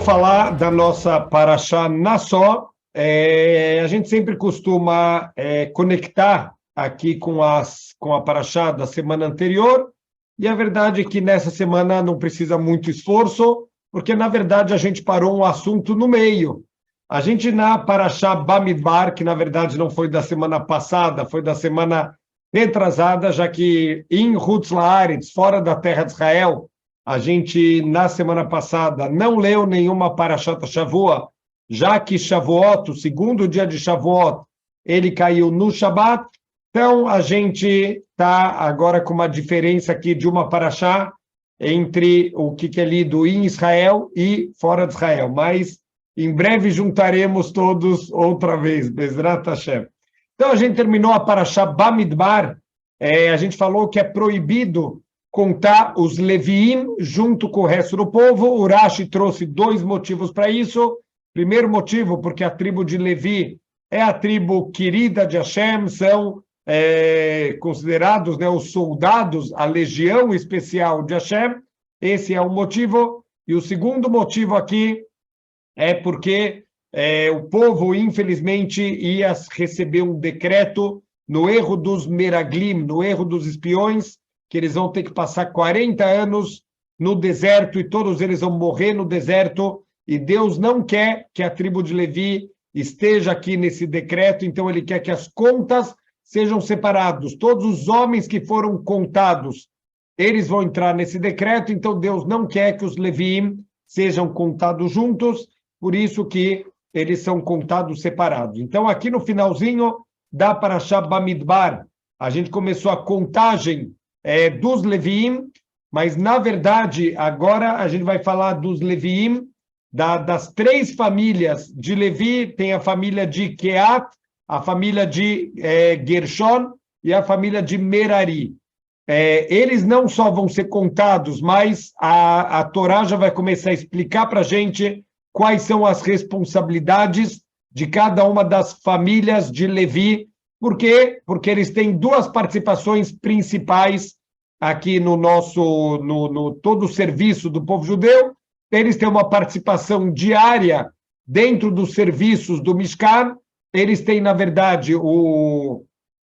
falar da nossa Parashá Nassó. A gente sempre costuma conectar aqui com a Parashá da semana anterior, e a verdade é que nessa semana não precisa muito esforço, porque na verdade a gente parou um assunto no meio. A gente na Parashá Bamidbar, que na verdade não foi da semana passada, foi da semana retrasada, já que em Hutz Laaretz, fora da terra de Israel, a gente, na semana passada, não leu nenhuma Parashat Shavua, já que Shavuot, o segundo dia de Shavuot, ele caiu no Shabat. Então, a gente está agora com uma diferença aqui de uma Parashá entre o que é lido em Israel e fora de Israel. Mas, em breve, juntaremos todos outra vez, Bezrat Hashem. Então, a gente terminou a Parashá Bamidbar. A gente falou que é proibido contar os Leviim junto com o resto do povo. O Rashi trouxe dois motivos para isso. Primeiro motivo, porque a tribo de Levi é a tribo querida de Hashem, são considerados, né, os soldados, a legião especial de Hashem. Esse é um motivo. E o segundo motivo aqui é porque o povo, infelizmente, ia receber um decreto no erro dos Meraglim, no erro dos espiões, que eles vão ter que passar 40 anos no deserto e todos eles vão morrer no deserto, e Deus não quer que a tribo de Levi esteja aqui nesse decreto, então ele quer que as contas sejam separadas. Todos os homens que foram contados, eles vão entrar nesse decreto, então Deus não quer que os Leviim sejam contados juntos, por isso que eles são contados separados. Então, aqui no finalzinho da Parashá Bamidbar, a gente começou a contagem dos Leviim, mas, na verdade, agora a gente vai falar dos Leviim, das três famílias de Levi. Tem a família de Keat, a família de Gershon e a família de Merari. Eles não só vão ser contados, mas a Torá já vai começar a explicar para a gente quais são as responsabilidades de cada uma das famílias de Levi. Por quê? Porque eles têm duas participações principais aqui no todo o serviço do povo judeu. Eles têm uma participação diária dentro dos serviços do Mishkan. Eles têm, na verdade,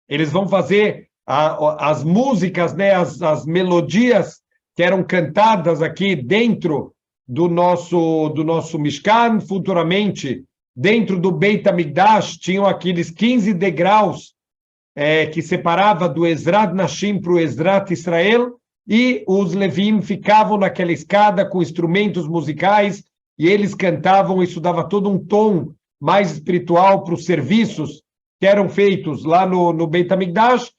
eles vão fazer as músicas, né, as melodias que eram cantadas aqui dentro do nosso Mishkan. Futuramente, dentro do Beit HaMikdash, tinham aqueles 15 degraus que separava do Ezrat Nashim para o Ezrat Israel, e os Levim ficavam naquela escada com instrumentos musicais, e eles cantavam. Isso dava todo um tom mais espiritual para os serviços que eram feitos lá no Beit HaMikdash.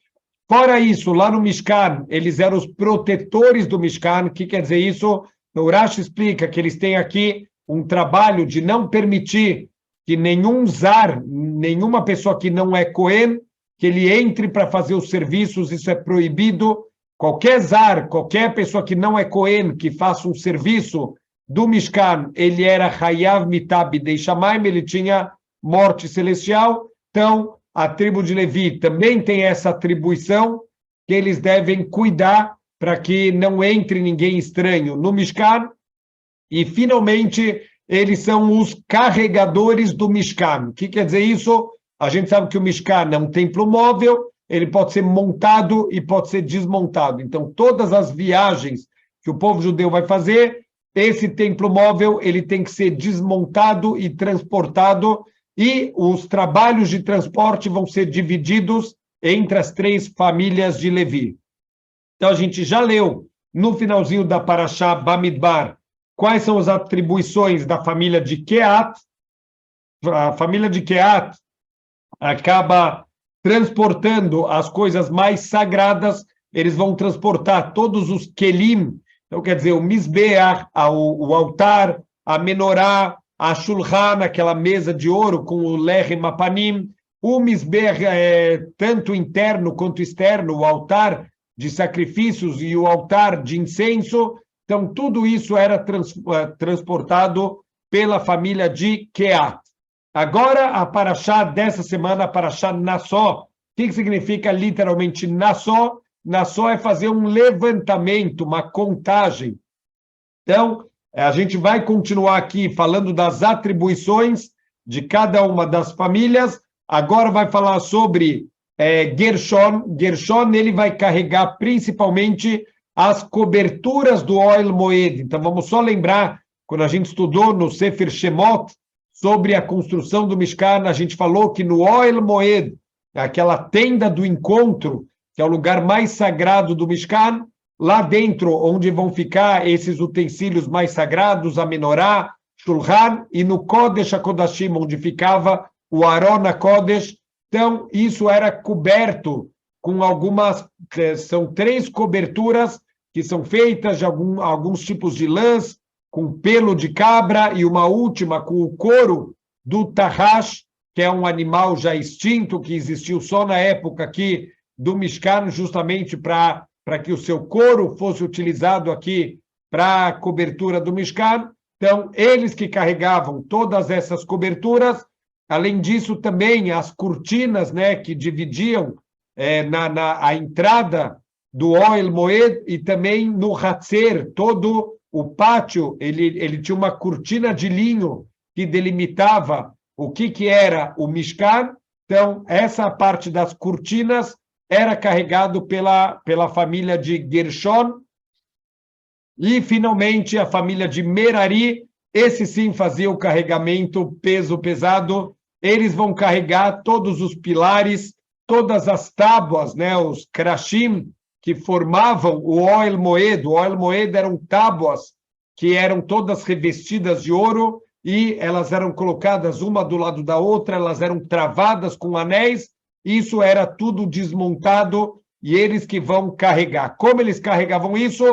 Fora isso, lá no Mishkan, eles eram os protetores do Mishkan. O que quer dizer isso? O Rashi explica que eles têm aqui um trabalho de não permitir que nenhum zar, nenhuma pessoa que não é Cohen, que ele entre para fazer os serviços. Isso é proibido. Qualquer zar, qualquer pessoa que não é Cohen, que faça um serviço do Mishkan, ele era Hayav Mitab Bidei Shamayim, ele tinha morte celestial. Então, a tribo de Levi também tem essa atribuição, que eles devem cuidar para que não entre ninguém estranho no Mishkan. E, finalmente, eles são os carregadores do Mishkan. O que quer dizer isso? A gente sabe que o Mishkan é um templo móvel, ele pode ser montado e pode ser desmontado. Então, todas as viagens que o povo judeu vai fazer, esse templo móvel ele tem que ser desmontado e transportado, e os trabalhos de transporte vão ser divididos entre as três famílias de Levi. Então, a gente já leu no finalzinho da Parashá Bamidbar quais são as atribuições da família de Keat. A família de Keat acaba transportando as coisas mais sagradas. Eles vão transportar todos os kelim, então quer dizer, o Mizbeach, o altar, a menorá, a shulchan, aquela mesa de ouro com o lechem apanim, o Mizbeach tanto interno quanto externo, o altar de sacrifícios e o altar de incenso. Então, tudo isso era transportado pela família de Keat. Agora, a Parashá dessa semana, a Parashá Nassó. O que significa literalmente Nassó? Nassó é fazer um levantamento, uma contagem. Então, A gente vai continuar aqui falando das atribuições de cada uma das famílias. Agora vai falar sobre Gershon. Gershon, ele vai carregar principalmente as coberturas do Ohel Moed. Então, vamos só lembrar, quando a gente estudou no Sefer Shemot, sobre a construção do Mishkan, a gente falou que no Ohel Moed, aquela tenda do encontro, que é o lugar mais sagrado do Mishkan, lá dentro, onde vão ficar esses utensílios mais sagrados, a menorá, Shulchan, e no Kodesh HaKodashim, onde ficava o Aron HaKodesh. Então, isso era coberto com algumas, são 3 coberturas que são feitas de alguns tipos de lãs, com pelo de cabra, e uma última com o couro do Tahash, que é um animal já extinto, que existiu só na época aqui do Mishkan, justamente para que o seu couro fosse utilizado aqui para a cobertura do Mishkan. Então, eles que carregavam todas essas coberturas. Além disso, também as cortinas, né, que dividiam a entrada do Ohel Moed, e também no Hatzer, todo o pátio, ele tinha uma cortina de linho que delimitava o que era o Mishkan. Então, essa parte das cortinas era carregado pela família de Gershon. E, finalmente, a família de Merari, esse sim fazia o carregamento peso pesado. Eles vão carregar todos os pilares, todas as tábuas, né, os krashim, que formavam o Ohel Moed. O Ohel Moed eram tábuas que eram todas revestidas de ouro, e elas eram colocadas uma do lado da outra, elas eram travadas com anéis. Isso era tudo desmontado, e eles que vão carregar. Como eles carregavam isso?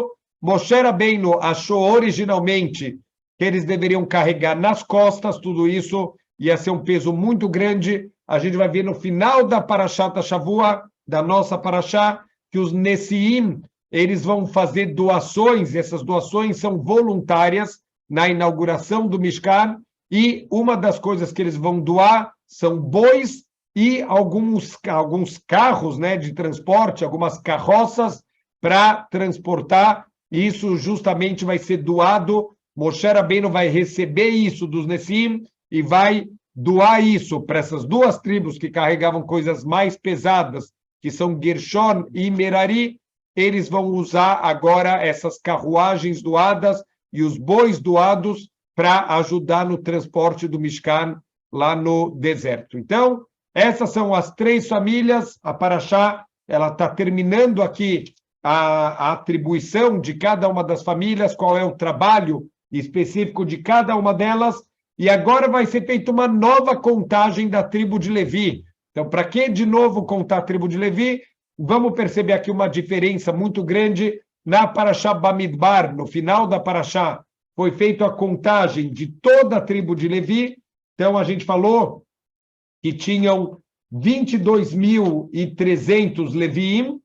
Moshe Rabbeinu achou originalmente que eles deveriam carregar nas costas. Tudo isso ia ser um peso muito grande. A gente vai ver no final da Parashat Shavua, da nossa Parashá, que os Nessiim, eles vão fazer doações. Essas doações são voluntárias na inauguração do Mishkan, e uma das coisas que eles vão doar são bois e alguns carros, né, de transporte, algumas carroças para transportar. Isso justamente vai ser doado. Moshe Rabbeinu vai receber isso dos Nessim e vai doar isso para essas 2 tribos que carregavam coisas mais pesadas, que são Gershon e Merari. Eles vão usar agora essas carruagens doadas e os bois doados para ajudar no transporte do Mishkan lá no deserto. Então, essas são as 3 famílias. A Parashá, ela está terminando aqui a atribuição de cada uma das famílias, qual é o trabalho específico de cada uma delas, e agora vai ser feita uma nova contagem da tribo de Levi. Então, para que de novo contar a tribo de Levi? Vamos perceber aqui uma diferença muito grande. Na Parashá Bamidbar, no final da Parashá, foi feita a contagem de toda a tribo de Levi. Então, a gente falou que tinham 22.300 Leviim,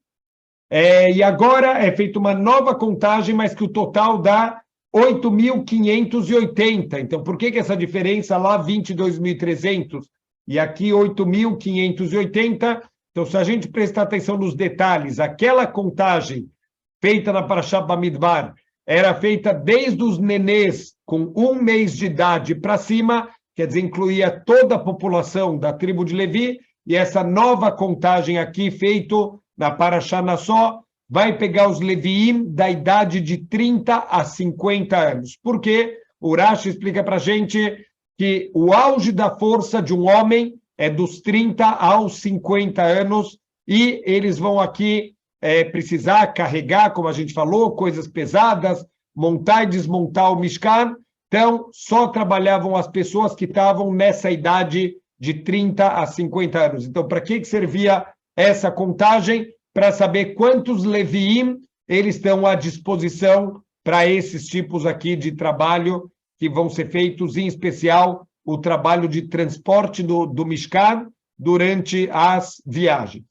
e agora é feita uma nova contagem, mas que o total dá 8.580. Então, por que essa diferença lá, 22.300, e aqui 8.580? Então, se a gente prestar atenção nos detalhes, aquela contagem feita na Parashá Bamidbar era feita desde os nenês com 1 mês de idade para cima, quer dizer, incluía toda a população da tribo de Levi, e essa nova contagem aqui, feito na Parashá Nassó, vai pegar os Leviim da idade de 30 a 50 anos. Por quê? O Rashi explica para a gente que o auge da força de um homem é dos 30 aos 50 anos, e eles vão aqui precisar carregar, como a gente falou, coisas pesadas, montar e desmontar o Mishkan. Então, só trabalhavam as pessoas que estavam nessa idade de 30 a 50 anos. Então, para que servia essa contagem? Para saber quantos Leviim eles estão à disposição para esses tipos aqui de trabalho que vão ser feitos, em especial o trabalho de transporte do Mishkan durante as viagens.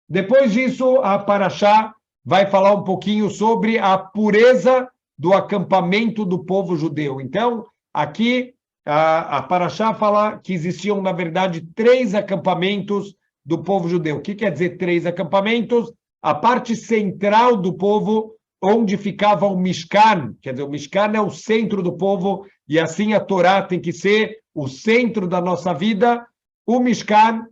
Depois disso, a Parashá vai falar um pouquinho sobre a pureza do acampamento do povo judeu. Então, aqui a Parashá fala que existiam, na verdade, 3 acampamentos do povo judeu. O que quer dizer 3 acampamentos? A parte central do povo, onde ficava o Mishkan, quer dizer, o Mishkan é o centro do povo, e assim a Torá tem que ser o centro da nossa vida. O Mishkan,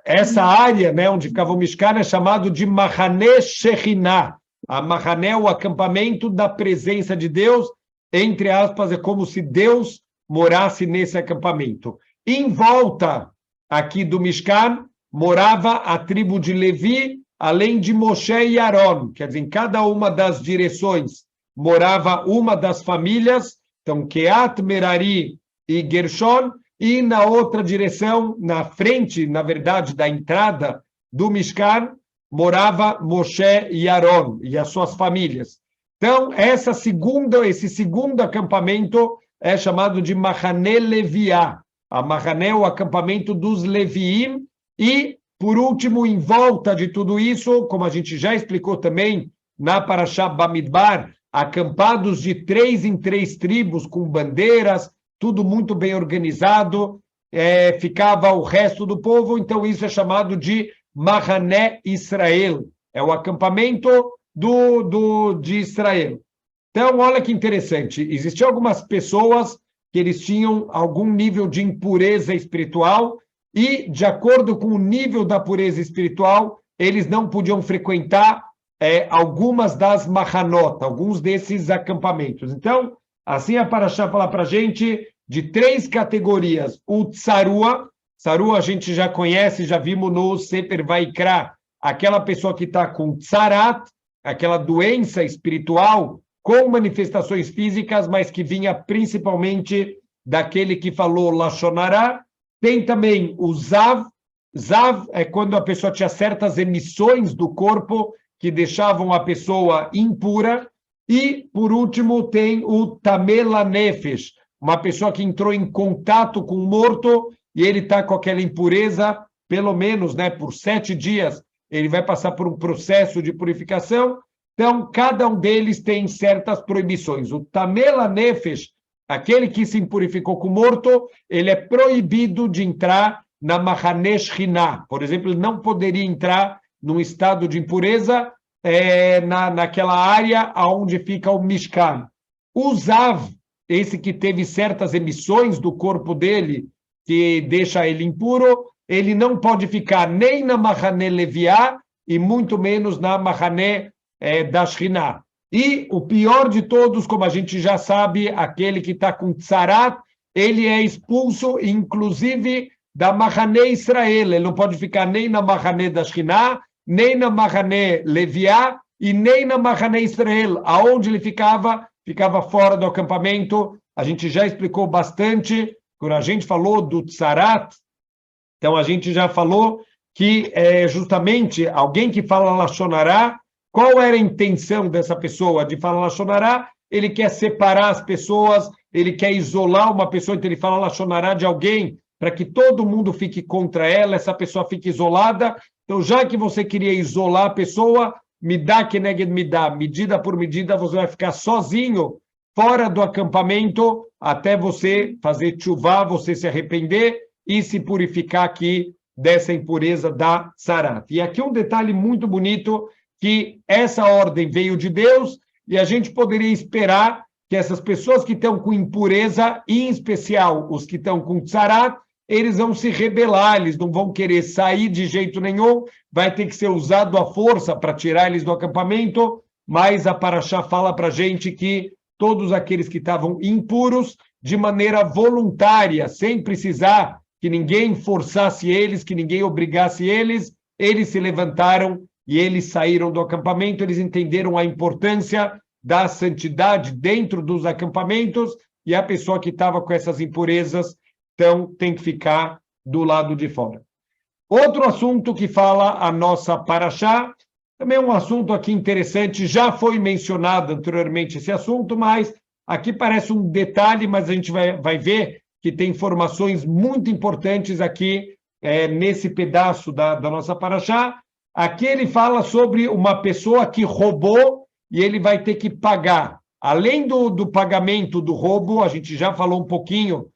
essa área, né, onde ficava o Mishkan é chamado de Mahané Shekhinah. A Mahané é o acampamento da presença de Deus, entre aspas, é como se Deus morasse nesse acampamento. Em volta aqui do Mishkan, morava a tribo de Levi, além de Moshe e Aron, quer dizer, em cada uma das direções morava uma das famílias, então Keat, Merari e Gershon, e na outra direção, na frente, na verdade, da entrada do Mishkan, morava Moshe e Aron e as suas famílias. Então, esse segundo acampamento é chamado de Mahané Leviá. A Mahané é o acampamento dos Leviim. E, por último, em volta de tudo isso, como a gente já explicou também na Parashá Bamidbar, acampados de 3 em 3 tribos, com bandeiras, tudo muito bem organizado, ficava o resto do povo, então isso é chamado de Mahané Israel, é o acampamento de Israel. Então, olha que interessante, existiam algumas pessoas que eles tinham algum nível de impureza espiritual e, de acordo com o nível da pureza espiritual, eles não podiam frequentar algumas das Mahanot, alguns desses acampamentos. Então, assim a Parashá fala para a gente de 3 categorias. O Tsarua a gente já conhece, já vimos no Sefer Vaikra, aquela pessoa que está com Tsarat, aquela doença espiritual com manifestações físicas, mas que vinha principalmente daquele que falou Lashon Hara. Tem também o Zav. Zav é quando a pessoa tinha certas emissões do corpo que deixavam a pessoa impura. E, por último, tem o Tamela Nefesh, uma pessoa que entrou em contato com o morto e ele está com aquela impureza, pelo menos, né, por 7 dias, ele vai passar por um processo de purificação. Então, cada um deles tem certas proibições. O Tamela Nefesh, aquele que se impurificou com o morto, ele é proibido de entrar na Mahané Shekhinah. Por exemplo, ele não poderia entrar num estado de impureza naquela área onde fica o Mishkan. O Zav, esse que teve certas emissões do corpo dele, que deixa ele impuro, ele não pode ficar nem na Mahané Leviá e muito menos na Mahané da Shekhinah. E o pior de todos, como a gente já sabe, aquele que está com Tsarat, ele é expulso, inclusive, da Mahané Israel. Ele não pode ficar nem na Mahané da Shekhinah, nem na Mahané Leviá e nem na Mahané Israel. Aonde ele ficava fora do acampamento. A gente já explicou bastante, quando a gente falou do Tsarat, então a gente já falou que justamente alguém que fala Lashon Hara, qual era a intenção dessa pessoa de falar Lashon Hara? Ele quer separar as pessoas, ele quer isolar uma pessoa, então ele fala Lashon Hara de alguém para que todo mundo fique contra ela, essa pessoa fique isolada. Então, já que você queria isolar a pessoa, midá keneged midá, medida por medida, você vai ficar sozinho, fora do acampamento, até você fazer tchuvá, você se arrepender e se purificar aqui dessa impureza da Tsarat. E aqui um detalhe muito bonito, que essa ordem veio de Deus e a gente poderia esperar que essas pessoas que estão com impureza, em especial os que estão com Tsarat, eles vão se rebelar, eles não vão querer sair de jeito nenhum, vai ter que ser usado a força para tirar eles do acampamento, mas a Parashá fala para a gente que todos aqueles que estavam impuros, de maneira voluntária, sem precisar que ninguém forçasse eles, que ninguém obrigasse eles se levantaram e eles saíram do acampamento, eles entenderam a importância da santidade dentro dos acampamentos, e a pessoa que estava com essas impurezas, então, tem que ficar do lado de fora. Outro assunto que fala a nossa Parashá, também um assunto aqui interessante, já foi mencionado anteriormente esse assunto, mas aqui parece um detalhe, mas a gente vai ver que tem informações muito importantes aqui nesse pedaço da nossa Parashá. Aqui ele fala sobre uma pessoa que roubou e ele vai ter que pagar. Além do pagamento do roubo, a gente já falou um pouquinho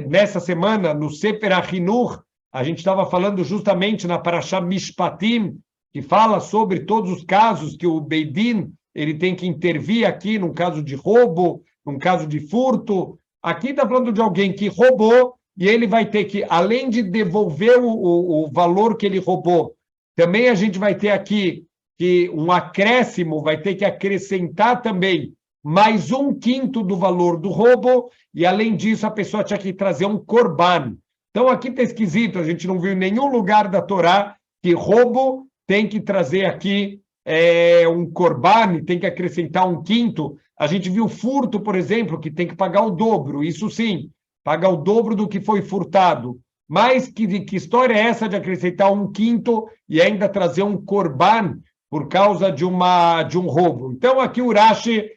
nessa semana, no Sefer HaChinuch, a gente estava falando justamente na Parashá Mishpatim, que fala sobre todos os casos que o Beidin ele tem que intervir aqui, num caso de roubo, num caso de furto. Aqui está falando de alguém que roubou e ele vai ter que, além de devolver o valor que ele roubou, também a gente vai ter aqui que um acréscimo, vai ter que acrescentar também mais 1/5 do valor do roubo, e além disso a pessoa tinha que trazer um corban. Então aqui está esquisito, a gente não viu em nenhum lugar da Torá que roubo tem que trazer aqui um corban, tem que acrescentar 1/5. A gente viu furto, por exemplo, que tem que pagar o dobro, isso sim, paga o dobro do que foi furtado. Mas que história é essa de acrescentar 1/5 e ainda trazer um corban por causa de um roubo? Então aqui o Urashi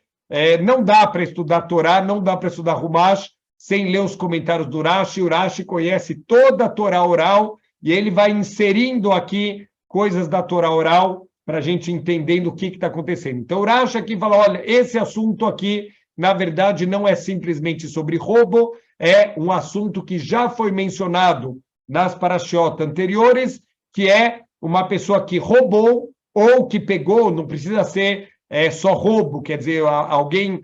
não dá para estudar Torá, não dá para estudar Humash sem ler os comentários do Urashi. O Urashi conhece toda a Torá oral e ele vai inserindo aqui coisas da Torá oral para a gente entendendo o que está acontecendo. Então, o Urashi aqui fala, olha, esse assunto aqui, na verdade, não é simplesmente sobre roubo, é um assunto que já foi mencionado nas parashiot anteriores, que é uma pessoa que roubou ou que pegou, não precisa ser só roubo, quer dizer, alguém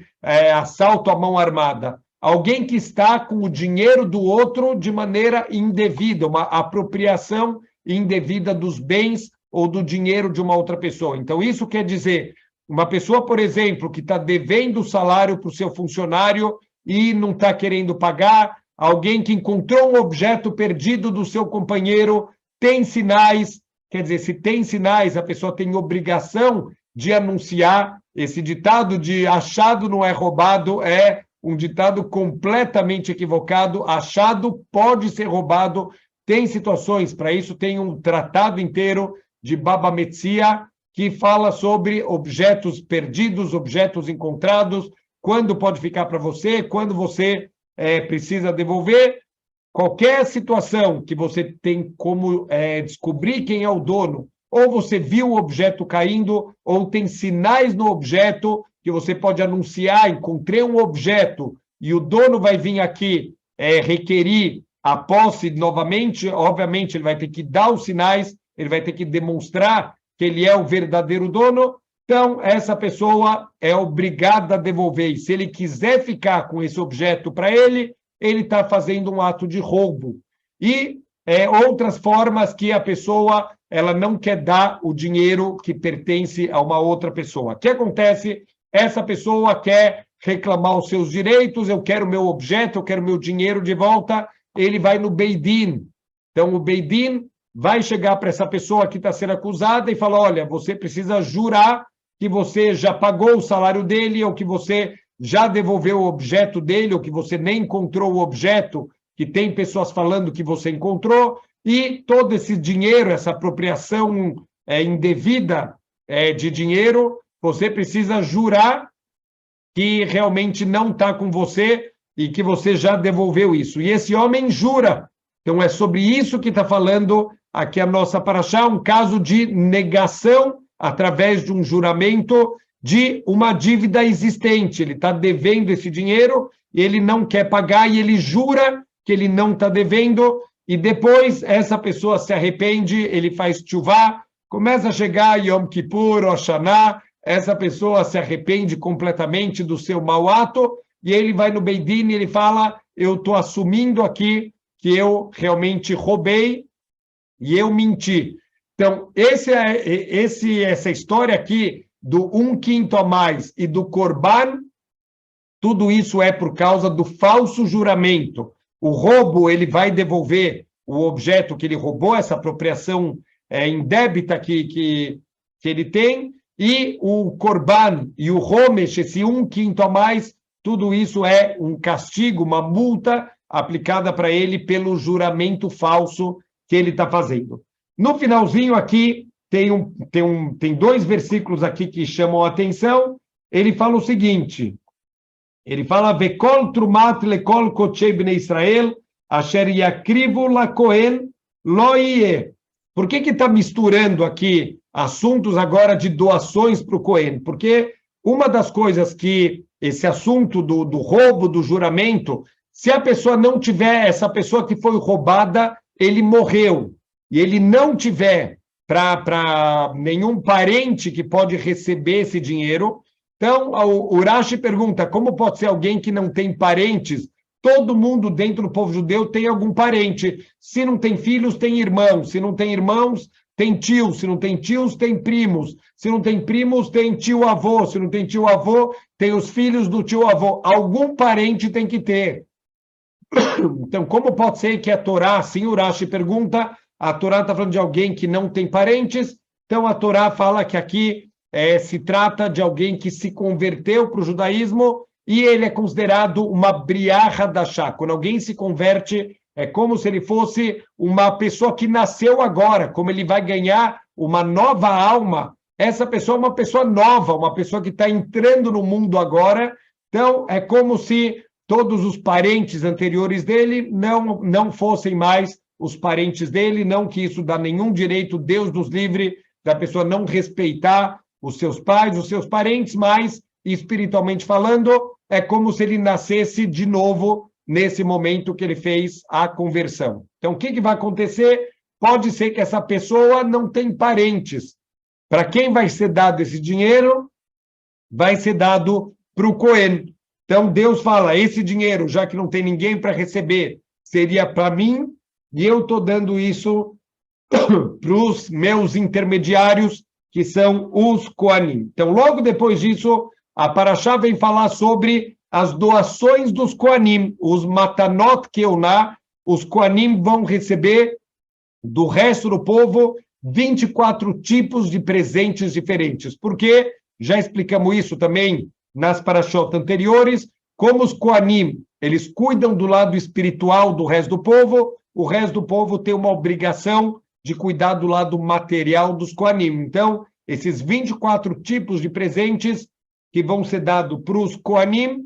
assalto à mão armada, alguém que está com o dinheiro do outro de maneira indevida, uma apropriação indevida dos bens ou do dinheiro de uma outra pessoa. Então, isso quer dizer, uma pessoa, por exemplo, que está devendo o salário para o seu funcionário e não está querendo pagar, alguém que encontrou um objeto perdido do seu companheiro, tem sinais, quer dizer, se tem sinais, a pessoa tem obrigação de anunciar. Esse ditado de achado não é roubado é um ditado completamente equivocado. Achado pode ser roubado, tem situações, para isso tem um tratado inteiro de Baba Metzia, que fala sobre objetos perdidos, objetos encontrados, quando pode ficar para você, quando você precisa devolver. Qualquer situação que você tem como descobrir quem é o dono, ou você viu o objeto caindo, ou tem sinais no objeto que você pode anunciar, encontrei um objeto, e o dono vai vir aqui requerir a posse novamente, obviamente ele vai ter que dar os sinais, ele vai ter que demonstrar que ele é o verdadeiro dono, então essa pessoa é obrigada a devolver. E se ele quiser ficar com esse objeto para ele, ele está fazendo um ato de roubo. E outras formas que a pessoa ela não quer dar o dinheiro que pertence a uma outra pessoa. O que acontece? Essa pessoa quer reclamar os seus direitos, eu quero meu objeto, eu quero meu dinheiro de volta, ele vai no Beidin. Então o Beidin vai chegar para essa pessoa que está sendo acusada e falar, olha, você precisa jurar que você já pagou o salário dele, ou que você já devolveu o objeto dele, ou que você nem encontrou o objeto, que tem pessoas falando que você encontrou, e todo esse dinheiro, essa apropriação indevida de dinheiro, você precisa jurar que realmente não está com você e que você já devolveu isso. E esse homem jura. Então, é sobre isso que está falando aqui a nossa paraxá, um caso de negação através de um juramento de uma dívida existente. Ele está devendo esse dinheiro e ele não quer pagar e ele jura que ele não está devendo e depois essa pessoa se arrepende, ele faz tchuvá, começa a chegar Yom Kippur, Rosh Hashanah, essa pessoa se arrepende completamente do seu mau ato e ele vai no Beidin e ele fala, eu estou assumindo aqui que eu realmente roubei e eu menti. Então, essa história aqui do 1/5 a mais e do Corban, tudo isso é por causa do falso juramento. O roubo, ele vai devolver o objeto que ele roubou, essa apropriação indébita que ele tem, e o Corban e o Homesh, esse 1/5 a mais, tudo isso é um castigo, uma multa aplicada para ele pelo juramento falso que ele está fazendo. No finalzinho aqui, tem 2 versículos aqui que chamam a atenção. Ele fala o seguinte, ele fala, Vekol trumat lekol kochei bnei Israel, asher yakrivu lakohen lo yeh. Por que está misturando aqui assuntos agora de doações para o Cohen? Porque uma das coisas que esse assunto do roubo, do juramento, se a pessoa não tiver, essa pessoa que foi roubada, ele morreu, e ele não tiver para nenhum parente que pode receber esse dinheiro. Então, o Urashi pergunta, como pode ser alguém que não tem parentes? Todo mundo dentro do povo judeu tem algum parente. Se não tem filhos, tem irmãos. Se não tem irmãos, tem tios. Se não tem tios, tem primos. Se não tem primos, tem tio-avô. Se não tem tio-avô, tem os filhos do tio-avô. Algum parente tem que ter. Então, como pode ser que a Torá, assim o Urashi pergunta, a Torá está falando de alguém que não tem parentes, então a Torá fala que aqui se trata de alguém que se converteu para o judaísmo e ele é considerado uma briarra da chá. Quando alguém se converte, é como se ele fosse uma pessoa que nasceu agora, como ele vai ganhar uma nova alma. Essa pessoa é uma pessoa nova, uma pessoa que está entrando no mundo agora. Então, é como se todos os parentes anteriores dele não fossem mais os parentes dele, não que isso dá nenhum direito, Deus nos livre da pessoa não respeitar os seus pais, os seus parentes, mas, espiritualmente falando, é como se ele nascesse de novo nesse momento que ele fez a conversão. Então, o que vai acontecer? Pode ser que essa pessoa não tem parentes. Para quem vai ser dado esse dinheiro? Vai ser dado para o Cohen. Então, Deus fala, esse dinheiro, já que não tem ninguém para receber, seria para mim, e eu estou dando isso para os meus intermediários, que são os Kohanim. Então, logo depois disso, a Parashá vem falar sobre as doações dos Kohanim, os Matanot Keuná, os Kohanim vão receber do resto do povo 24 tipos de presentes diferentes. Porque, já explicamos isso também nas Parashot anteriores, como os Kohanim, eles cuidam do lado espiritual do resto do povo, o resto do povo tem uma obrigação de cuidar do lado material dos Kohanim. Então, esses 24 tipos de presentes que vão ser dados para os Kohanim,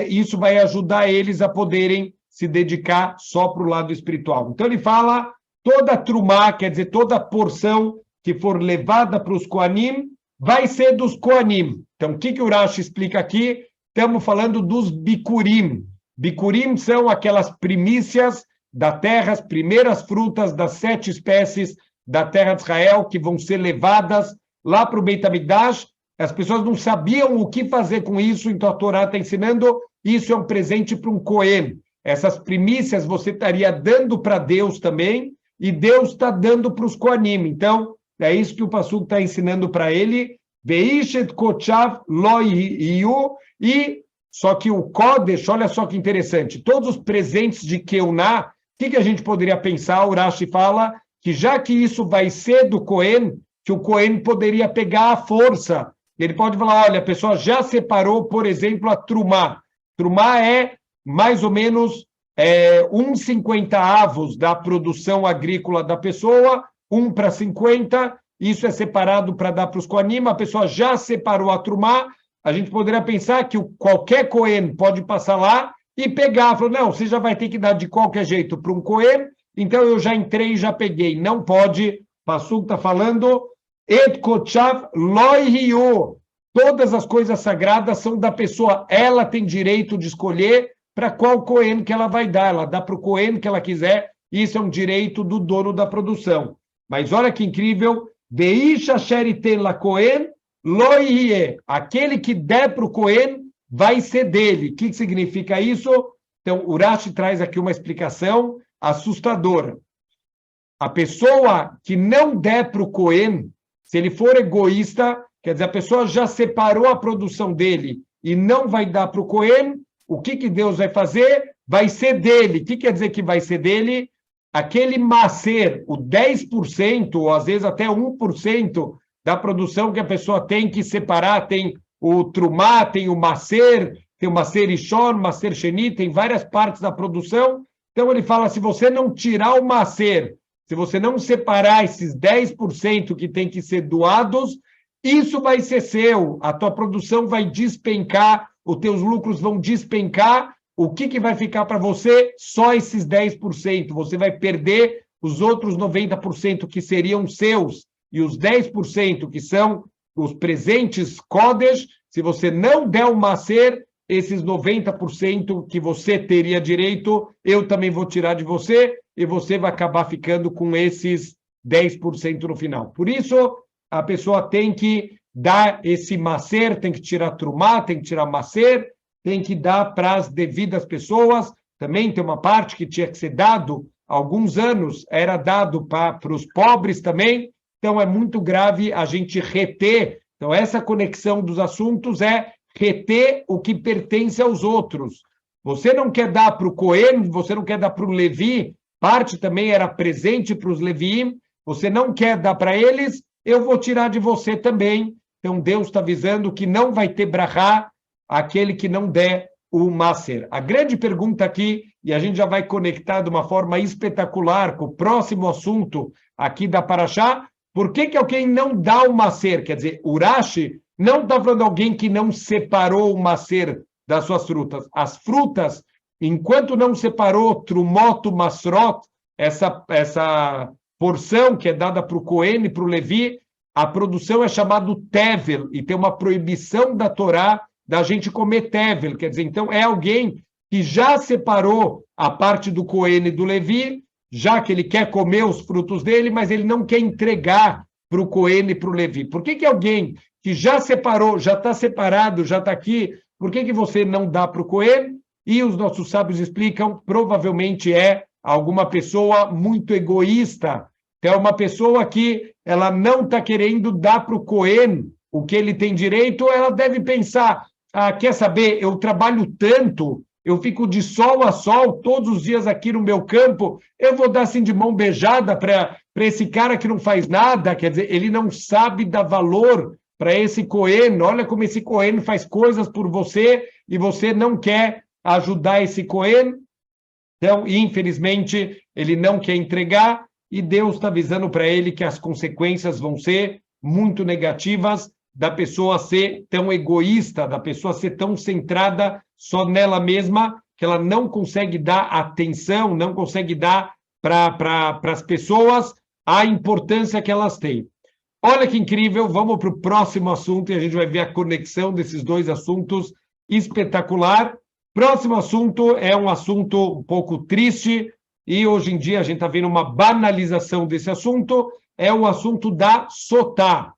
isso vai ajudar eles a poderem se dedicar só para o lado espiritual. Então, ele fala, toda trumá, quer dizer, toda porção que for levada para os Kohanim, vai ser dos Kohanim. Então, o que o Rashi explica aqui? Estamos falando dos Bikurim. Bikurim são aquelas primícias da terra, as primeiras frutas das 7 espécies da terra de Israel que vão ser levadas lá para o Beit HaMikdash. As pessoas não sabiam o que fazer com isso, então a Torá está ensinando, isso é um presente para um Cohen. Essas primícias você estaria dando para Deus também, e Deus está dando para os Kohanim. Então, é isso que o Passuco está ensinando para ele. Veishet kochav lo yiyu, e só que o Kodesh, olha só que interessante, todos os presentes de Keuná, o que a gente poderia pensar? O Rashi fala que já que isso vai ser do Cohen, que o Cohen poderia pegar a força. Ele pode falar, olha, a pessoa já separou, por exemplo, a Trumá. Trumá é mais ou menos 1/50 da produção agrícola da pessoa, 1/50, isso é separado para dar para os Kohanim, a pessoa já separou a Trumá, a gente poderia pensar que qualquer Cohen pode passar lá e pegar, falou, não, você já vai ter que dar de qualquer jeito para um Cohen, então eu já entrei e já peguei. Não pode, Passuco está falando, Et kochav loi hiu. Todas as coisas sagradas são da pessoa, ela tem direito de escolher para qual Cohen que ela vai dar, ela dá para o Cohen que ela quiser, isso é um direito do dono da produção. Mas olha que incrível, Beisha sheriten la Cohen loi hie. Aquele que der para o Cohen vai ser dele. O que significa isso? Então, o Rashi traz aqui uma explicação assustadora. A pessoa que não der para o Cohen, se ele for egoísta, quer dizer, a pessoa já separou a produção dele e não vai dar para o Cohen, o que Deus vai fazer? Vai ser dele. O que quer dizer que vai ser dele? Aquele macer, o 10%, ou às vezes até 1% da produção que a pessoa tem que separar, tem o trumá, tem o macer ishon, macer sheni, tem várias partes da produção. Então ele fala, se você não tirar o macer, se você não separar esses 10% que tem que ser doados, isso vai ser seu, a tua produção vai despencar, os teus lucros vão despencar, o que vai ficar para você? Só esses 10%, você vai perder os outros 90% que seriam seus, e os 10% que são os presentes Kodesh, se você não der o macer, esses 90% que você teria direito, eu também vou tirar de você, e você vai acabar ficando com esses 10% no final. Por isso, a pessoa tem que dar esse maser, tem que tirar trumá, tem que tirar maser, tem que dar para as devidas pessoas. Também tem uma parte que tinha que ser dado, há alguns anos, era dado para os pobres também. Então, é muito grave a gente reter. Então, essa conexão dos assuntos é reter o que pertence aos outros. Você não quer dar para o Cohen, você não quer dar para o Levi, parte também era presente para os Leviim, você não quer dar para eles, eu vou tirar de você também. Então, Deus está avisando que não vai ter brachá aquele que não der o maser. A grande pergunta aqui, e a gente já vai conectar de uma forma espetacular com o próximo assunto aqui da Parashá, por que alguém não dá o maser? Quer dizer, Urashi não está falando de alguém que não separou o maser das suas frutas. As frutas, enquanto não separou trumot, masrot, essa porção que é dada para o Cohen e para o Levi, a produção é chamada tevel, e tem uma proibição da Torá da gente comer tevel. Quer dizer, então é alguém que já separou a parte do Cohen e do Levi, já que ele quer comer os frutos dele, mas ele não quer entregar para o Cohen e para o Levi. Por que alguém que já separou, já está separado, já está aqui, por que você não dá para o Cohen? E os nossos sábios explicam, provavelmente é alguma pessoa muito egoísta, é uma pessoa que ela não está querendo dar para o Cohen o que ele tem direito, ela deve pensar, quer saber, eu trabalho tanto, eu fico de sol a sol todos os dias aqui no meu campo, eu vou dar assim de mão beijada para esse cara que não faz nada, quer dizer, ele não sabe dar valor para esse Cohen, olha como esse Cohen faz coisas por você e você não quer ajudar esse Cohen, então, infelizmente, ele não quer entregar e Deus está avisando para ele que as consequências vão ser muito negativas da pessoa ser tão egoísta, da pessoa ser tão centrada só nela mesma, que ela não consegue dar atenção, não consegue dar para as pessoas a importância que elas têm. Olha que incrível, vamos para o próximo assunto e a gente vai ver a conexão desses dois assuntos espetacular. Próximo assunto é um assunto um pouco triste e hoje em dia a gente está vendo uma banalização desse assunto, é o assunto da sotá.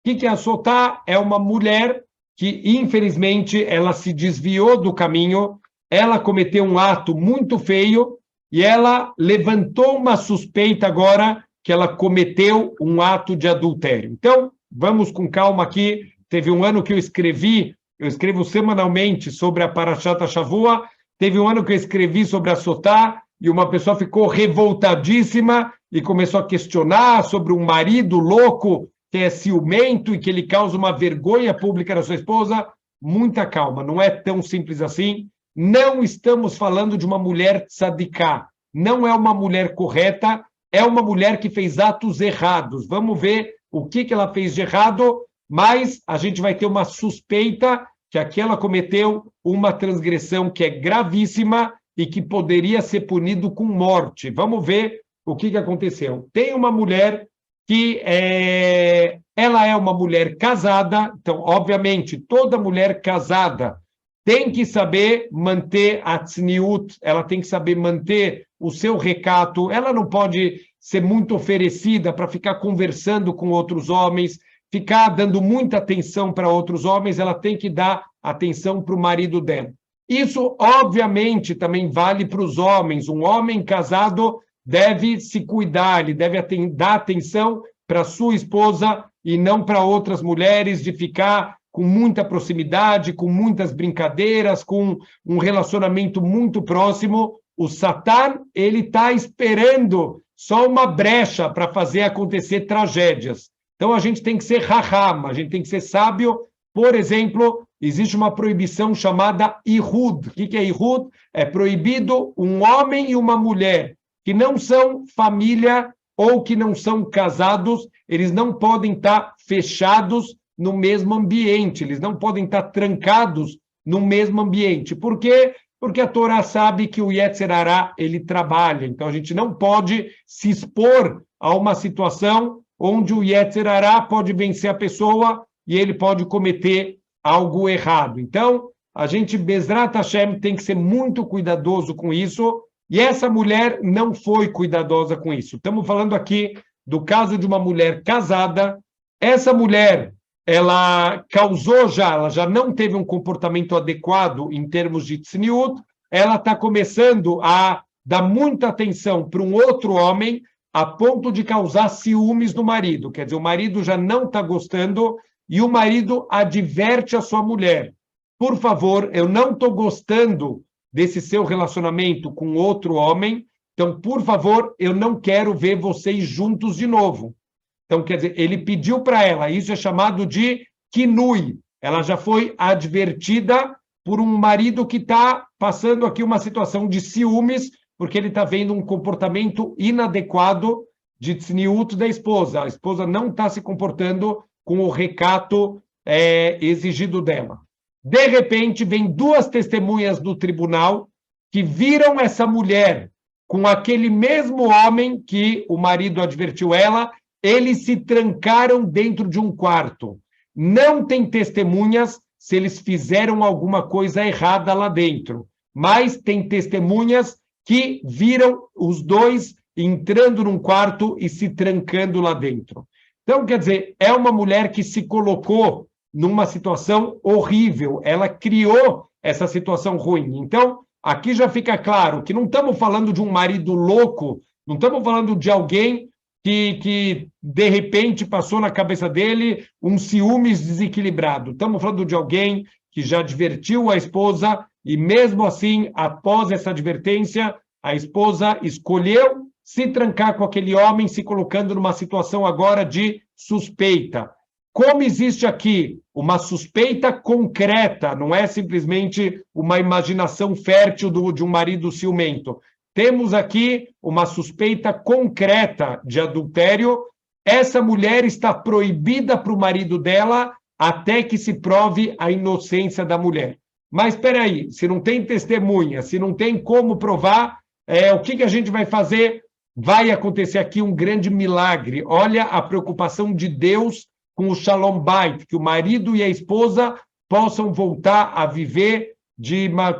O que é a sotá? É uma mulher que, infelizmente, ela se desviou do caminho, ela cometeu um ato muito feio e ela levantou uma suspeita agora que ela cometeu um ato de adultério. Então, vamos com calma aqui. Teve um ano que eu escrevo semanalmente sobre a Parashat Shavua, teve um ano que eu escrevi sobre a sotá e uma pessoa ficou revoltadíssima e começou a questionar sobre um marido louco que é ciumento e que ele causa uma vergonha pública na sua esposa. Muita calma, não é tão simples assim. Não estamos falando de uma mulher tzadiká, não é uma mulher correta, é uma mulher que fez atos errados. Vamos ver o que ela fez de errado, mas a gente vai ter uma suspeita que aqui ela cometeu uma transgressão que é gravíssima e que poderia ser punido com morte. Vamos ver o que aconteceu. Tem uma mulher que ela é uma mulher casada, então, obviamente, toda mulher casada tem que saber manter a tzniut, ela tem que saber manter o seu recato, ela não pode ser muito oferecida para ficar conversando com outros homens, ficar dando muita atenção para outros homens, ela tem que dar atenção para o marido dela. Isso, obviamente, também vale para os homens. Um homem casado deve se cuidar, ele deve dar atenção para sua esposa e não para outras mulheres, de ficar com muita proximidade, com muitas brincadeiras, com um relacionamento muito próximo. O Satan, ele está esperando só uma brecha para fazer acontecer tragédias. Então, a gente tem que ser raham, a gente tem que ser sábio. Por exemplo, existe uma proibição chamada Ihud. O que é Ihud? É proibido um homem e uma mulher que não são família ou que não são casados, eles não podem estar fechados no mesmo ambiente, eles não podem estar trancados no mesmo ambiente. Por quê? Porque a Torá sabe que o Yetzer Hará, ele trabalha, então a gente não pode se expor a uma situação onde o Yetzer Hará pode vencer a pessoa e ele pode cometer algo errado. Então, a gente, Bezrat Hashem, tem que ser muito cuidadoso com isso, e essa mulher não foi cuidadosa com isso. Estamos falando aqui do caso de uma mulher casada. Essa mulher, ela causou já, ela já não teve um comportamento adequado em termos de tzniut, ela está começando a dar muita atenção para um outro homem, a ponto de causar ciúmes no marido. Quer dizer, o marido já não está gostando e o marido adverte a sua mulher: por favor, eu não estou gostando desse seu relacionamento com outro homem, então, por favor, eu não quero ver vocês juntos de novo. Então, quer dizer, ele pediu para ela, isso é chamado de kinui. Ela já foi advertida por um marido que está passando aqui uma situação de ciúmes, porque ele está vendo um comportamento inadequado de tzniut da esposa. A esposa não está se comportando com o recato exigido dela. De repente, vem duas testemunhas do tribunal que viram essa mulher com aquele mesmo homem que o marido advertiu ela. Eles se trancaram dentro de um quarto. Não tem testemunhas se eles fizeram alguma coisa errada lá dentro, mas tem testemunhas que viram os dois entrando num quarto e se trancando lá dentro. Então, quer dizer, é uma mulher que se colocou numa situação horrível, ela criou essa situação ruim. Então, aqui já fica claro que não estamos falando de um marido louco, não estamos falando de alguém que de repente passou na cabeça dele um ciúmes desequilibrado. Estamos falando de alguém que já advertiu a esposa e mesmo assim, após essa advertência, a esposa escolheu se trancar com aquele homem, se colocando numa situação agora de suspeita. Como existe aqui uma suspeita concreta, não é simplesmente uma imaginação fértil de um marido ciumento. Temos aqui uma suspeita concreta de adultério. Essa mulher está proibida para o marido dela até que se prove a inocência da mulher. Mas espera aí, se não tem testemunha, se não tem como provar, o que a gente vai fazer? Vai acontecer aqui um grande milagre. Olha a preocupação de Deus com o Shalom Bait, que o marido e a esposa possam voltar a viver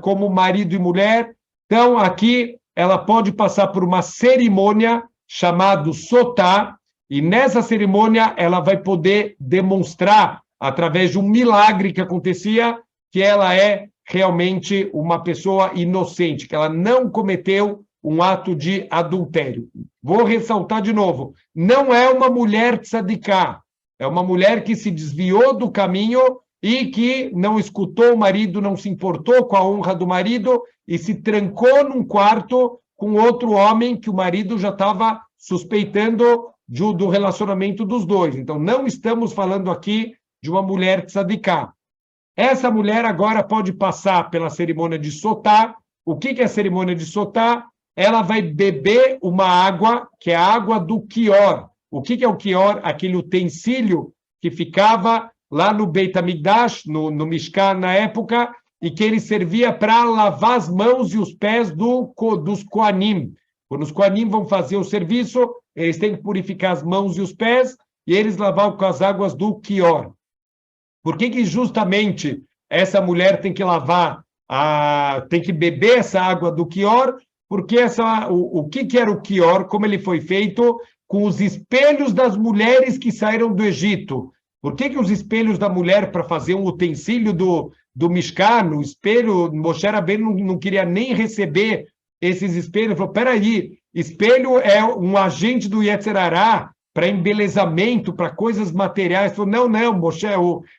como marido e mulher. Então, aqui, ela pode passar por uma cerimônia chamada Sotá, e nessa cerimônia ela vai poder demonstrar, através de um milagre que acontecia, que ela é realmente uma pessoa inocente, que ela não cometeu um ato de adultério. Vou ressaltar de novo, não é uma mulher tzadiká, é uma mulher que se desviou do caminho e que não escutou o marido, não se importou com a honra do marido e se trancou num quarto com outro homem que o marido já estava suspeitando do relacionamento dos dois. Então, não estamos falando aqui de uma mulher tzadiká. Essa mulher agora pode passar pela cerimônia de Sotá. O que é a cerimônia de Sotá? Ela vai beber uma água, que é a água do Kior. O que é o Kior? Aquele utensílio que ficava lá no Beit HaMikdash, no Mishkan na época, e que ele servia para lavar as mãos e os pés dos Koanim. Quando os Koanim vão fazer o serviço, eles têm que purificar as mãos e os pés, e eles lavavam com as águas do Kior. Por que justamente essa mulher tem que tem que beber essa água do Kior? Porque o que era o Kior, como ele foi feito com os espelhos das mulheres que saíram do Egito. Por que os espelhos da mulher, para fazer um utensílio do Mishkan, o espelho, Moshe Rabbeinu não queria nem receber esses espelhos? Ele falou, peraí, espelho é um agente do Yetzer Hará para embelezamento, para coisas materiais. Ele falou, não, Moshe,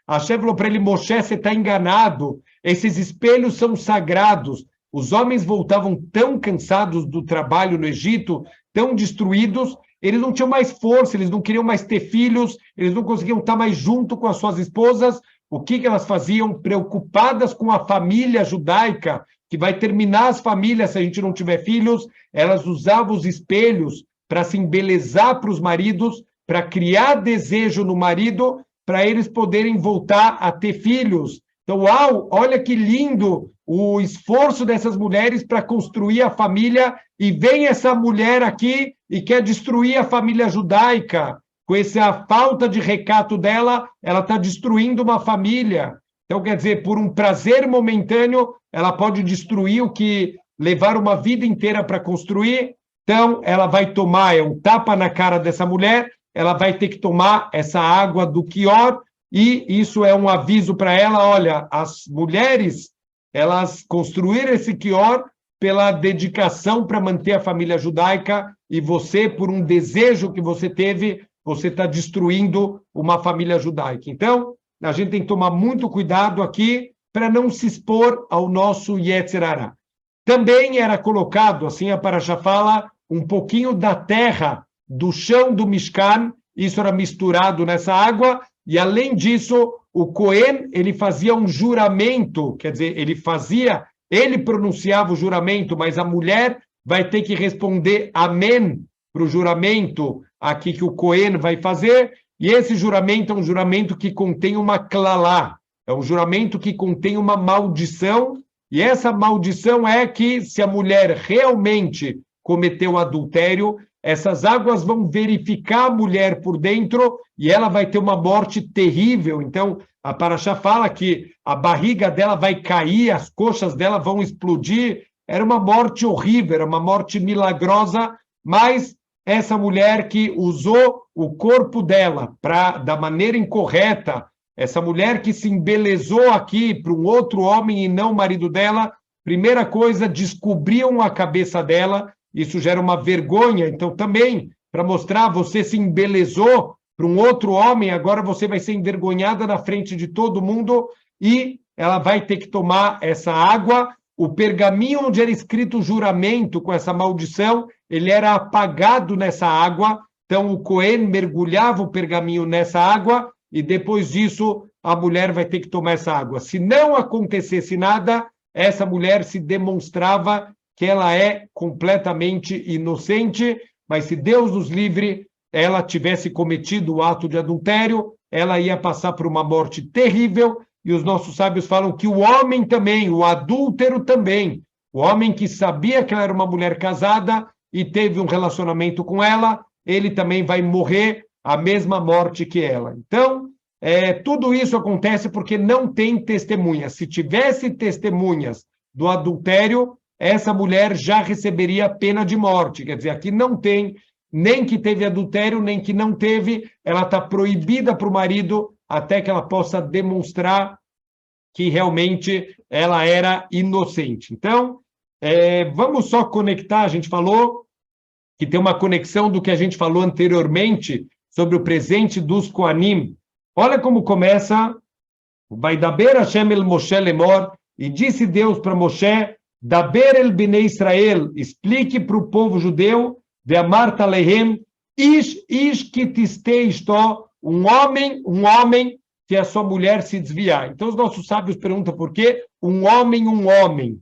Hashem falou para ele, Moshe, você está enganado, esses espelhos são sagrados. Os homens voltavam tão cansados do trabalho no Egito, tão destruídos, eles não tinham mais força, eles não queriam mais ter filhos, eles não conseguiam estar mais junto com as suas esposas. O que elas faziam? Preocupadas com a família judaica, que vai terminar as famílias se a gente não tiver filhos, elas usavam os espelhos para se embelezar para os maridos, para criar desejo no marido, para eles poderem voltar a ter filhos. Então, uau, olha que lindo o esforço dessas mulheres para construir a família, e vem essa mulher aqui e quer destruir a família judaica. Com essa falta de recato dela, ela está destruindo uma família. Então, quer dizer, por um prazer momentâneo, ela pode destruir o que levar uma vida inteira para construir. Então, ela vai tomar, é um tapa na cara dessa mulher, ela vai ter que tomar essa água do Quior, e isso é um aviso para ela, olha, as mulheres, elas construíram esse Quior pela dedicação para manter a família judaica, e você, por um desejo que você teve, você está destruindo uma família judaica. Então, a gente tem que tomar muito cuidado aqui para não se expor ao nosso Yetzer Hara. Também era colocado, assim a Parashá fala, um pouquinho da terra do chão do Mishkan, isso era misturado nessa água, e além disso, o Cohen, ele fazia um juramento, quer dizer, ele pronunciava o juramento, mas a mulher vai ter que responder amém para o juramento aqui que o Cohen vai fazer, e esse juramento é um juramento que contém uma clalá, é um juramento que contém uma maldição, e essa maldição é que se a mulher realmente cometeu adultério, essas águas vão verificar a mulher por dentro e ela vai ter uma morte terrível. Então, a Parashá fala que a barriga dela vai cair, as coxas dela vão explodir. Era uma morte horrível, era uma morte milagrosa, mas essa mulher que usou o corpo dela da maneira incorreta, essa mulher que se embelezou aqui para um outro homem e não o marido dela, primeira coisa, descobriam a cabeça dela, isso gera uma vergonha. Então, também, para mostrar, você se embelezou para um outro homem, agora você vai ser envergonhada na frente de todo mundo e ela vai ter que tomar essa água. O pergaminho onde era escrito o juramento com essa maldição, ele era apagado nessa água, então o Cohen mergulhava o pergaminho nessa água e depois disso a mulher vai ter que tomar essa água. Se não acontecesse nada, essa mulher se demonstrava que ela é completamente inocente, mas se Deus nos livre, ela tivesse cometido o ato de adultério, ela ia passar por uma morte terrível, e os nossos sábios falam que o homem também, o adúltero também, o homem que sabia que ela era uma mulher casada e teve um relacionamento com ela, ele também vai morrer a mesma morte que ela. Então, tudo isso acontece porque não tem testemunhas. Se tivesse testemunhas do adultério, essa mulher já receberia pena de morte. Quer dizer, aqui não tem nem que teve adultério, nem que não teve, ela está proibida para o marido até que ela possa demonstrar que realmente ela era inocente. Então, vamos só conectar, a gente falou que tem uma conexão do que a gente falou anteriormente sobre o presente dos Koanim. Olha como começa, Vaidaber Hashem el Moshe lemor, e disse Deus para Moshe, Daber el Bnei Israel, explique para o povo judeu, de Amarta lehem, ish kitistei isto, um homem que a sua mulher se desviar. Então os nossos sábios perguntam por quê? Um homem.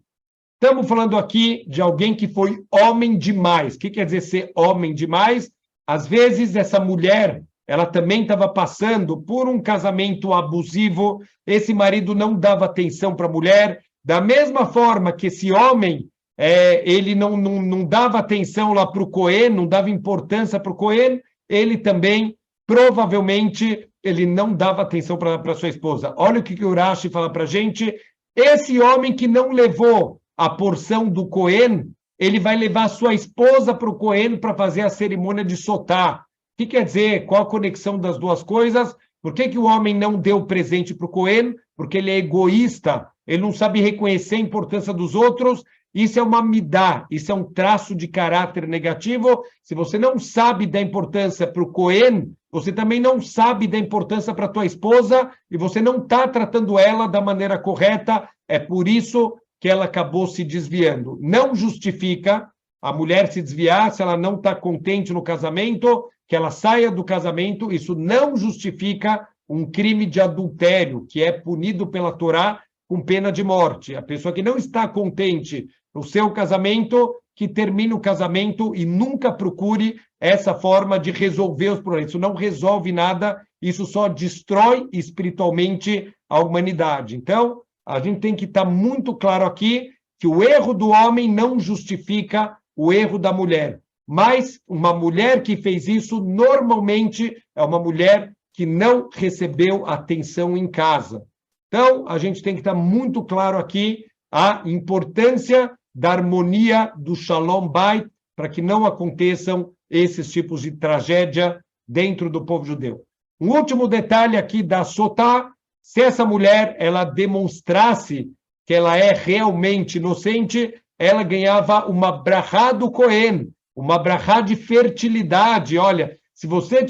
Estamos falando aqui de alguém que foi homem demais. O que quer dizer ser homem demais? Às vezes essa mulher, ela também estava passando por um casamento abusivo, esse marido não dava atenção para a mulher, da mesma forma que esse homem, ele não dava atenção lá para o Cohen, não dava importância para o Cohen, ele também, provavelmente, ele não dava atenção para sua esposa. Olha o que o Urashi fala para a gente, esse homem que não levou a porção do Cohen, ele vai levar sua esposa para o Cohen para fazer a cerimônia de Sotá. O que quer dizer? Qual a conexão das duas coisas? Por que o homem não deu presente para o Cohen? Porque ele é egoísta, ele não sabe reconhecer a importância dos outros. Isso é uma midá, isso é um traço de caráter negativo. Se você não sabe da importância para o Cohen, você também não sabe da importância para a tua esposa e você não está tratando ela da maneira correta. É por isso que ela acabou se desviando. Não justifica a mulher se desviar se ela não está contente no casamento, que ela saia do casamento. Isso não justifica um crime de adultério, que é punido pela Torá com pena de morte. A pessoa que não está contente no seu casamento, que termine o casamento e nunca procure essa forma de resolver os problemas. Isso não resolve nada, isso só destrói espiritualmente a humanidade. Então, a gente tem que estar muito claro aqui que o erro do homem não justifica o erro da mulher. Mas uma mulher que fez isso, normalmente, é uma mulher que não recebeu atenção em casa. Então, a gente tem que estar muito claro aqui a importância da harmonia do Shalom Bait, para que não aconteçam esses tipos de tragédia dentro do povo judeu. Um último detalhe aqui da Sotá: se essa mulher ela demonstrasse que ela é realmente inocente, ela ganhava uma brachá do Cohen, uma brachá de fertilidade. Olha, se você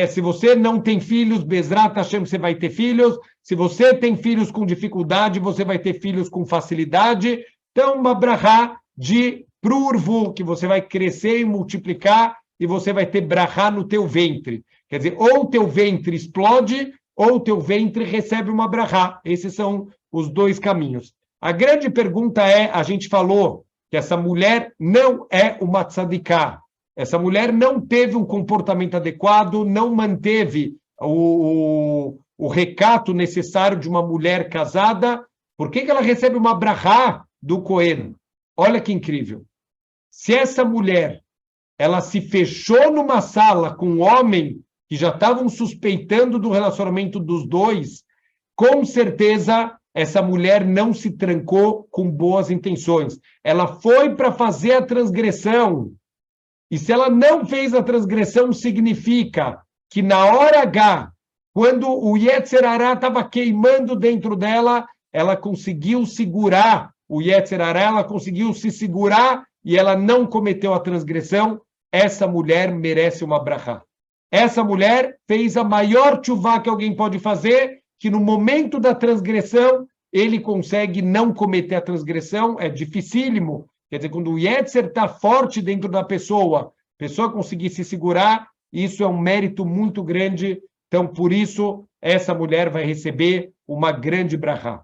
se você não tem filhos, Bezrat Hashem, você vai ter filhos. Se você tem filhos com dificuldade, você vai ter filhos com facilidade. Então, uma brachá de prurvo, que você vai crescer e multiplicar, e você vai ter brachá no teu ventre. Quer dizer, ou o teu ventre explode, ou o teu ventre recebe uma brachá. Esses são os dois caminhos. A grande pergunta é, a gente falou que essa mulher não é uma tzadiká. Essa mulher não teve um comportamento adequado, não manteve o recato necessário de uma mulher casada. Por que ela recebe uma brachá do Cohen? Olha que incrível. Se essa mulher ela se fechou numa sala com um homem que já estavam suspeitando do relacionamento dos dois, com certeza essa mulher não se trancou com boas intenções. Ela foi para fazer a transgressão. E se ela não fez a transgressão, significa que na hora H, quando o Yetzer Hará estava queimando dentro dela, ela conseguiu segurar o Yetzer Hará, ela conseguiu se segurar e ela não cometeu a transgressão. Essa mulher merece uma brachá. Essa mulher fez a maior tchuvá que alguém pode fazer, que no momento da transgressão, ele consegue não cometer a transgressão. É dificílimo. Quer dizer, quando o Yetzer está forte dentro da pessoa, a pessoa conseguir se segurar, isso é um mérito muito grande. Então, por isso, essa mulher vai receber uma grande brachá.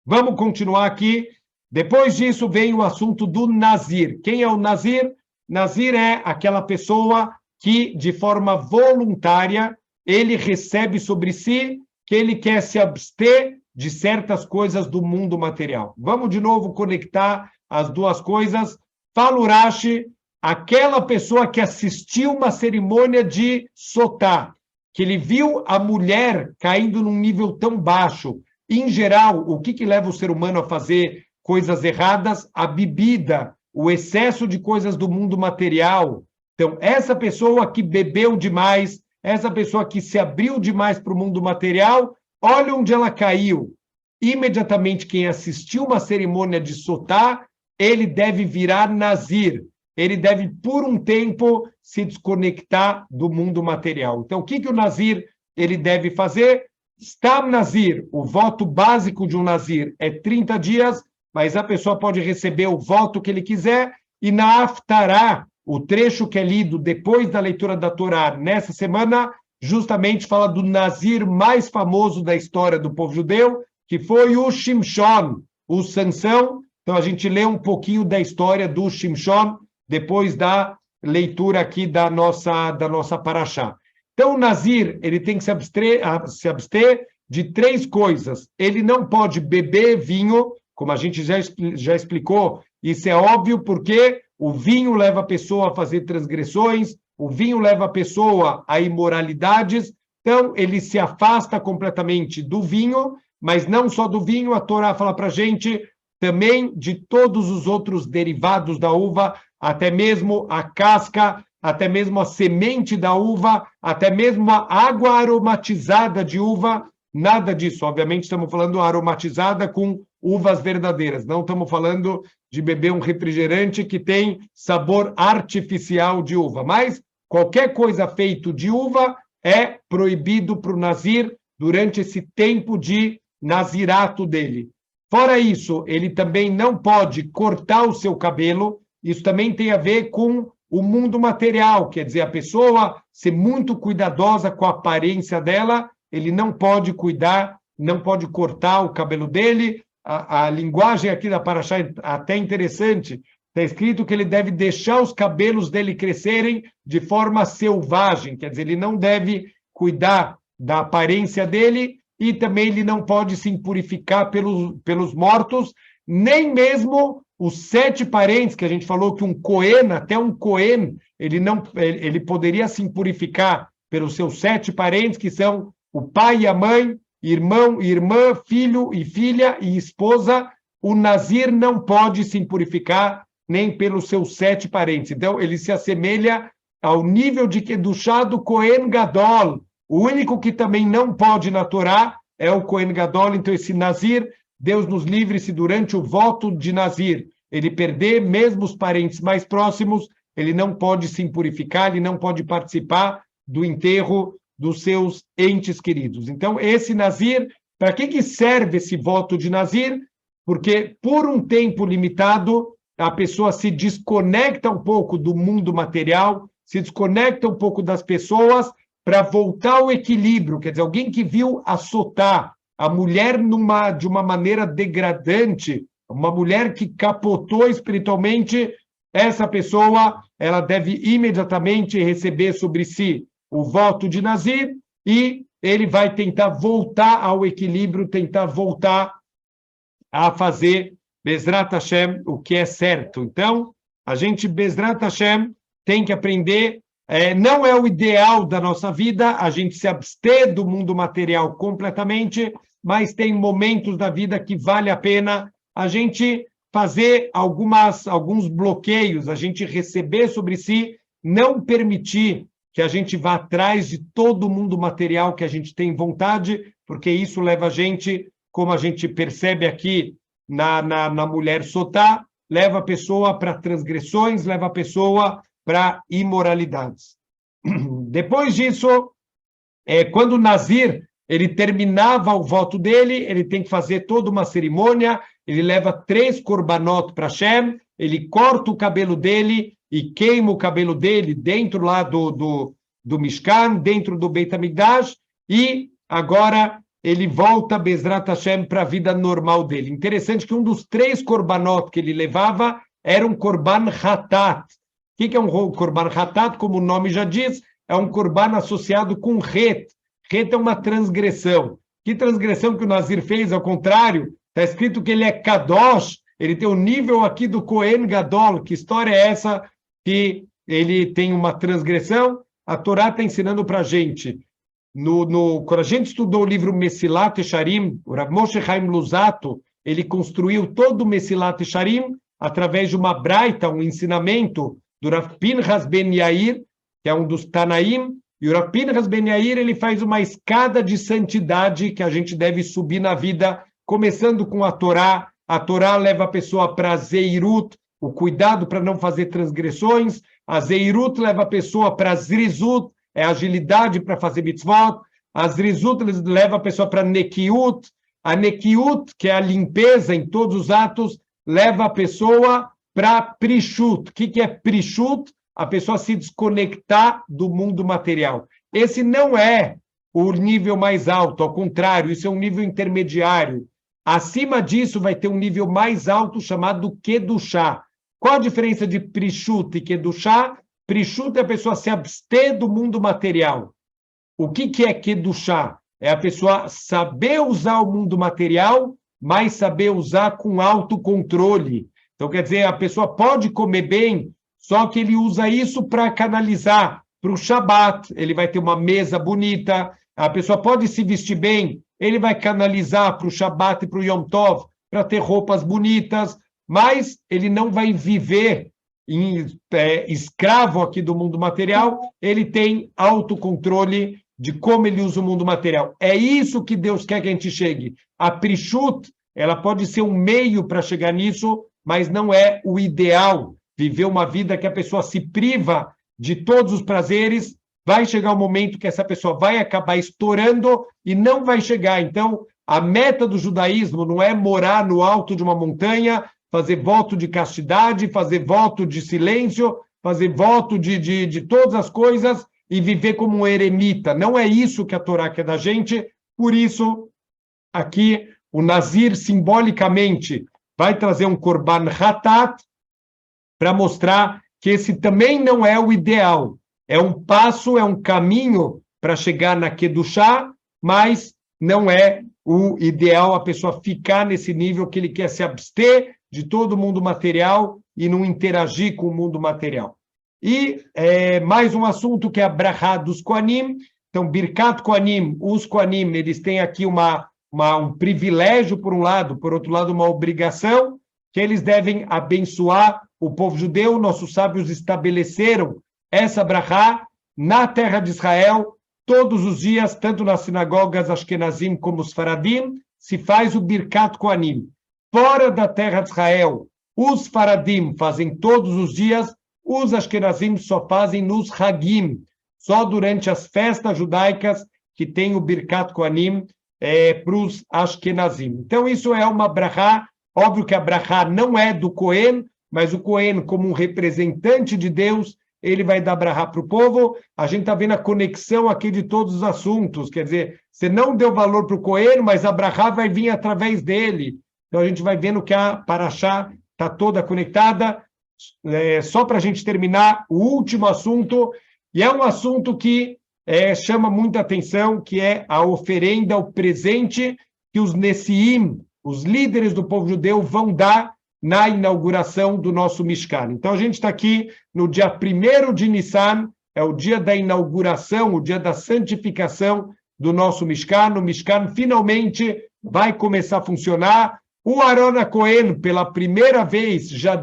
Vamos continuar aqui. Depois disso, vem o assunto do Nazir. Quem é o Nazir? Nazir é aquela pessoa que, de forma voluntária, ele recebe sobre si que ele quer se abster de certas coisas do mundo material. Vamos de novo conectar as duas coisas. Fala Urashi, aquela pessoa que assistiu uma cerimônia de Sotá, que ele viu a mulher caindo num nível tão baixo. Em geral, o que leva o ser humano a fazer coisas erradas? A bebida, o excesso de coisas do mundo material. Então, essa pessoa que bebeu demais, essa pessoa que se abriu demais para o mundo material, olha onde ela caiu. Imediatamente, quem assistiu uma cerimônia de Sotá, ele deve virar Nazir. Ele deve, por um tempo, se desconectar do mundo material. Então, o que o Nazir ele deve fazer? Stam Nazir, o voto básico de um Nazir é 30 dias, mas a pessoa pode receber o voto que ele quiser, e na Haftará, o trecho que é lido depois da leitura da Torá nessa semana, justamente fala do Nazir mais famoso da história do povo judeu, que foi o Shimshon, o Sansão. Então, a gente lê um pouquinho da história do Shimshon, depois da leitura aqui da nossa Parashá. Então, o Nazir ele tem que se abster de 3 coisas. Ele não pode beber vinho, como a gente já explicou, isso é óbvio, porque o vinho leva a pessoa a fazer transgressões, o vinho leva a pessoa a imoralidades, então ele se afasta completamente do vinho, mas não só do vinho, a Torá fala para a gente também de todos os outros derivados da uva, até mesmo a casca, até mesmo a semente da uva, até mesmo a água aromatizada de uva, nada disso. Obviamente estamos falando aromatizada com uvas verdadeiras, não estamos falando de beber um refrigerante que tem sabor artificial de uva, mas qualquer coisa feita de uva é proibido para o Nazir durante esse tempo de nazirato dele. Fora isso, ele também não pode cortar o seu cabelo, isso também tem a ver com o mundo material, quer dizer, a pessoa ser muito cuidadosa com a aparência dela, ele não pode cuidar, não pode cortar o cabelo dele. A linguagem aqui da Parashá é até interessante, está escrito que ele deve deixar os cabelos dele crescerem de forma selvagem, quer dizer, ele não deve cuidar da aparência dele e também ele não pode se impurificar pelos mortos, nem mesmo os 7 parentes, que a gente falou que um Cohen, até um Cohen, ele poderia se impurificar pelos seus 7 parentes, que são o pai e a mãe, irmão e irmã, filho e filha e esposa. O Nazir não pode se impurificar nem pelos seus 7 parentes. Então, ele se assemelha ao nível de Kedushá do Kohen Gadol. O único que também não pode na Torá é o Kohen Gadol. Então, esse Nazir, Deus nos livre se durante o voto de Nazir ele perder, mesmo os parentes mais próximos, ele não pode se impurificar, ele não pode participar do enterro dos seus entes queridos. Então, esse Nazir, para que serve esse voto de Nazir? Porque, por um tempo limitado, a pessoa se desconecta um pouco do mundo material, se desconecta um pouco das pessoas para voltar ao equilíbrio. Quer dizer, alguém que viu assotar a mulher de uma maneira degradante, uma mulher que capotou espiritualmente, essa pessoa ela deve imediatamente receber sobre si o voto de Nazir e ele vai tentar voltar ao equilíbrio, tentar voltar a fazer Bezrat Hashem, o que é certo. Então, a gente, Bezrat Hashem, tem que aprender, não é o ideal da nossa vida, a gente se abster do mundo material completamente, mas tem momentos da vida que vale a pena a gente fazer alguns bloqueios, a gente receber sobre si, não permitir que a gente vá atrás de todo o mundo material que a gente tem vontade, porque isso leva a gente, como a gente percebe aqui na mulher Sotá, leva a pessoa para transgressões, leva a pessoa para imoralidades. Depois disso, quando o Nazir ele terminava o voto dele, ele tem que fazer toda uma cerimônia, ele leva 3 korbanot para Hashem, ele corta o cabelo dele e queima o cabelo dele dentro lá do Mishkan, dentro do Beit HaMikdash, e agora ele volta, Bezrat Hashem, para a vida normal dele. Interessante que um dos 3 korbanot que ele levava era um korban hatat. O que é um korban hatat? Como o nome já diz, é um korban associado com het. Het é uma transgressão. Que transgressão que o Nazir fez? Ao contrário, está escrito que ele é kadosh, ele tem o nível aqui do Kohen Gadol. Que história é essa que ele tem uma transgressão? A Torá está ensinando para a gente. Quando a gente estudou o livro Mesilat Yesharim, o Rav Moshe Chaim Luzzatto, ele construiu todo o Mesilat Yesharim através de uma braita, um ensinamento do Rav Pinchas Ben Yair, que é um dos Tanaim, e o Rav Pinchas Ben Yair, ele faz uma escada de santidade que a gente deve subir na vida, começando com a Torá. A Torá leva a pessoa para a Zeirut, o cuidado para não fazer transgressões. A Zeirut leva a pessoa para a Zrizut, é a agilidade para fazer mitzvot. A Zrizut leva a pessoa para a Nekiut. A Nekiut, que é a limpeza em todos os atos, leva a pessoa para Prishut. O que é Prishut? A pessoa se desconectar do mundo material. Esse não é o nível mais alto, ao contrário, isso é um nível intermediário. Acima disso vai ter um nível mais alto chamado Kedushá. Qual a diferença de Prishut e Kedushá? Prishut é a pessoa se abster do mundo material. O que é Kedushá? É a pessoa saber usar o mundo material, mas saber usar com autocontrole. Então, quer dizer, a pessoa pode comer bem, só que ele usa isso para canalizar para o Shabat, ele vai ter uma mesa bonita, a pessoa pode se vestir bem, ele vai canalizar para o Shabat e para o Yom Tov, para ter roupas bonitas, mas ele não vai viver escravo aqui do mundo material, ele tem autocontrole de como ele usa o mundo material. É isso que Deus quer que a gente chegue. A Prishut, ela pode ser um meio para chegar nisso, mas não é o ideal. Viver uma vida que a pessoa se priva de todos os prazeres, vai chegar um momento que essa pessoa vai acabar estourando e não vai chegar. Então, a meta do judaísmo não é morar no alto de uma montanha, fazer voto de castidade, fazer voto de silêncio, fazer voto de todas as coisas e viver como um eremita. Não é isso que a Torá quer da gente. Por isso, aqui, o Nazir, simbolicamente, vai trazer um korban hatat, para mostrar que esse também não é o ideal. É um passo, é um caminho para chegar na Kedushá, mas não é o ideal a pessoa ficar nesse nível que ele quer se abster de todo o mundo material e não interagir com o mundo material. E mais um assunto que é a Brachá dos Koanim. Então, Birkat Koanim, os Koanim, eles têm aqui um privilégio por um lado, por outro lado uma obrigação, que eles devem abençoar o povo judeu, nossos sábios estabeleceram essa brachá na terra de Israel, todos os dias, tanto nas sinagogas Ashkenazim como os Faradim, se faz o Birkat Kohanim. Fora da terra de Israel, os Faradim fazem todos os dias, os Ashkenazim só fazem nos Hagim, só durante as festas judaicas que tem o Birkat Kohanim para os Ashkenazim. Então, isso é uma brachá. Óbvio que a brachá não é do Cohen, mas o Cohen, como um representante de Deus, ele vai dar brachá para o povo. A gente está vendo a conexão aqui de todos os assuntos. Quer dizer, você não deu valor para o Cohen, mas a brachá vai vir através dele. Então, a gente vai vendo que a paraxá está toda conectada. Só para a gente terminar, o último assunto, e é um assunto que chama muita atenção, que é a oferenda, o presente que os Nessiim, os líderes do povo judeu, vão dar na inauguração do nosso Mishkan. Então, a gente está aqui no dia 1º de Nissan, é o dia da inauguração, o dia da santificação do nosso Mishkan. O Mishkan finalmente vai começar a funcionar. O Aaron Cohen, pela primeira vez, já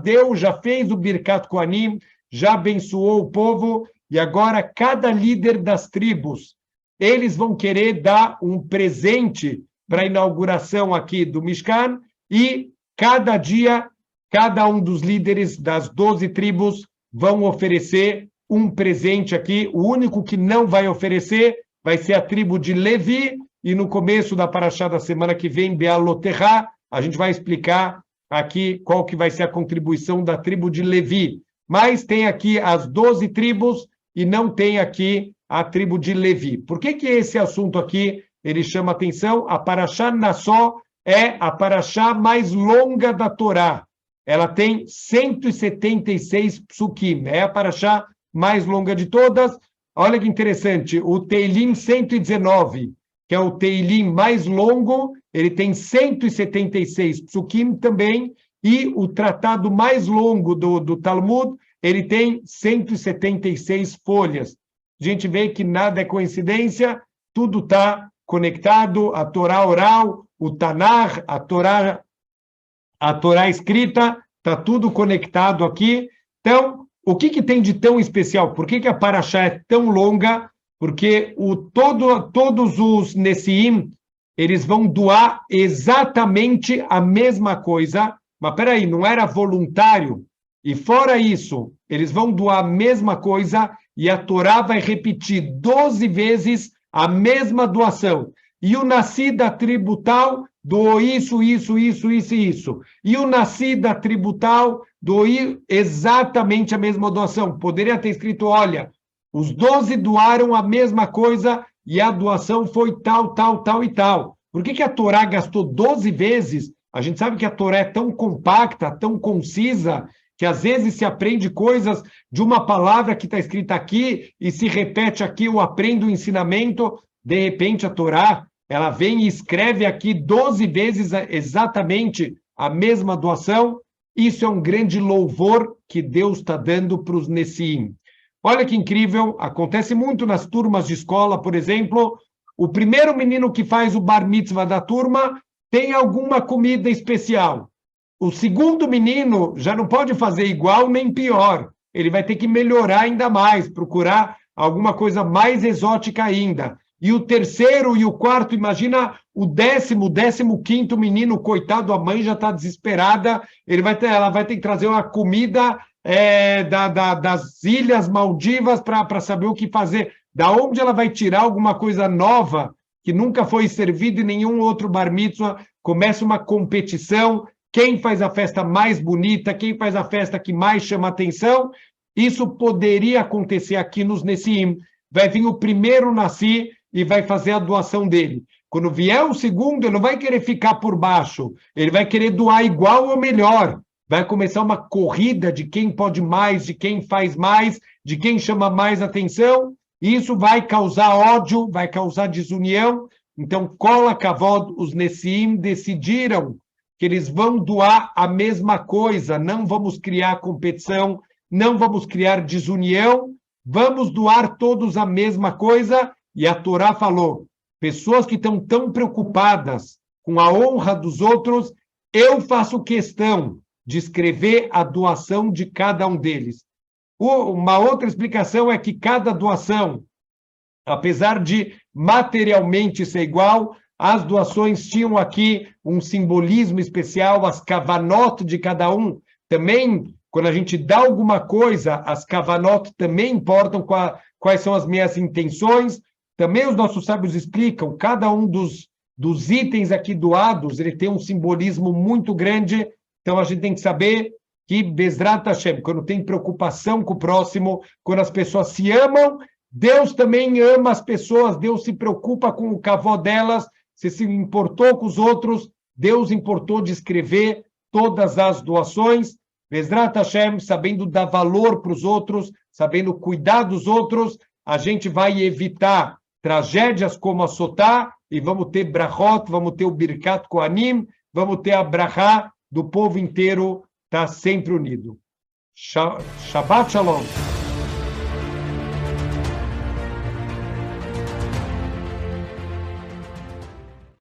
fez o Birkat Kohanim, já abençoou o povo, e agora cada líder das tribos, eles vão querer dar um presente para a inauguração aqui do Mishkan, e cada dia, cada um dos líderes das 12 tribos vão oferecer um presente aqui. O único que não vai oferecer vai ser a tribo de Levi, e no começo da paraxá da semana que vem, Bealoterá, a gente vai explicar aqui qual que vai ser a contribuição da tribo de Levi. Mas tem aqui as 12 tribos e não tem aqui a tribo de Levi. Por que esse assunto aqui ele chama atenção? A paraxá Nassó é a paraxá mais longa da Torá. Ela tem 176 psukim. É a paraxá mais longa de todas. Olha que interessante, o Teilim 119, que é o Teilim mais longo, ele tem 176 psukim também, e o tratado mais longo do Talmud, ele tem 176 folhas. A gente vê que nada é coincidência, tudo está conectado, a Torá oral, o Tanakh, a Torá escrita, está tudo conectado aqui. Então, o que tem de tão especial? Por que a paraxá é tão longa? Porque todos os Nessiim, eles vão doar exatamente a mesma coisa, mas peraí, não era voluntário? E fora isso, eles vão doar a mesma coisa e a Torá vai repetir 12 vezes a mesma doação. E o nasci da tribo tal doou isso. E o nasci da tribo tal doou exatamente a mesma doação. Poderia ter escrito, olha, os 12 doaram a mesma coisa e a doação foi tal e tal. Por que a Torá gastou 12 vezes? A gente sabe que a Torá é tão compacta, tão concisa, que às vezes se aprende coisas de uma palavra que está escrita aqui e se repete aqui, eu aprendo o ensinamento, de repente a Torá, ela vem e escreve aqui 12 vezes exatamente a mesma doação. Isso é um grande louvor que Deus está dando para os Nessiim. Olha que incrível, acontece muito nas turmas de escola, por exemplo, o primeiro menino que faz o bar mitzvah da turma tem alguma comida especial. O segundo menino já não pode fazer igual nem pior. Ele vai ter que melhorar ainda mais, procurar alguma coisa mais exótica ainda. E o terceiro e o quarto, imagina o 15º menino, coitado, a mãe já está desesperada, ela vai ter que trazer uma comida das Ilhas Maldivas para saber o que fazer. Da onde ela vai tirar alguma coisa nova que nunca foi servido em nenhum outro bar mitzvah? Começa uma competição. Quem faz a festa mais bonita, quem faz a festa que mais chama atenção, isso poderia acontecer aqui nos Nessiim. Vai vir o primeiro nasci e vai fazer a doação dele. Quando vier o segundo, ele não vai querer ficar por baixo, ele vai querer doar igual ou melhor. Vai começar uma corrida de quem pode mais, de quem faz mais, de quem chama mais atenção, e isso vai causar ódio, vai causar desunião. Então, Kol HaKavod, os Nessiim decidiram que eles vão doar a mesma coisa, não vamos criar competição, não vamos criar desunião, vamos doar todos a mesma coisa. E a Torá falou, pessoas que estão tão preocupadas com a honra dos outros, eu faço questão descrever a doação de cada um deles. Uma outra explicação é que cada doação, apesar de materialmente ser igual, as doações tinham aqui um simbolismo especial, as kavanot de cada um. Também, quando a gente dá alguma coisa, as kavanot também importam quais são as minhas intenções. Também os nossos sábios explicam, cada um dos itens aqui doados, ele tem um simbolismo muito grande, então a gente tem que saber que Bezrat Hashem, quando tem preocupação com o próximo, quando as pessoas se amam, Deus também ama as pessoas, Deus se preocupa com o kavod delas, você se importou com os outros, Deus importou de escrever todas as doações, Bezrat Hashem, sabendo dar valor para os outros, sabendo cuidar dos outros, a gente vai evitar tragédias como a Sotá, e vamos ter brachot, vamos ter o Birkat Kohanim, vamos ter a brachá do povo inteiro, está sempre unido. Shabbat Shalom.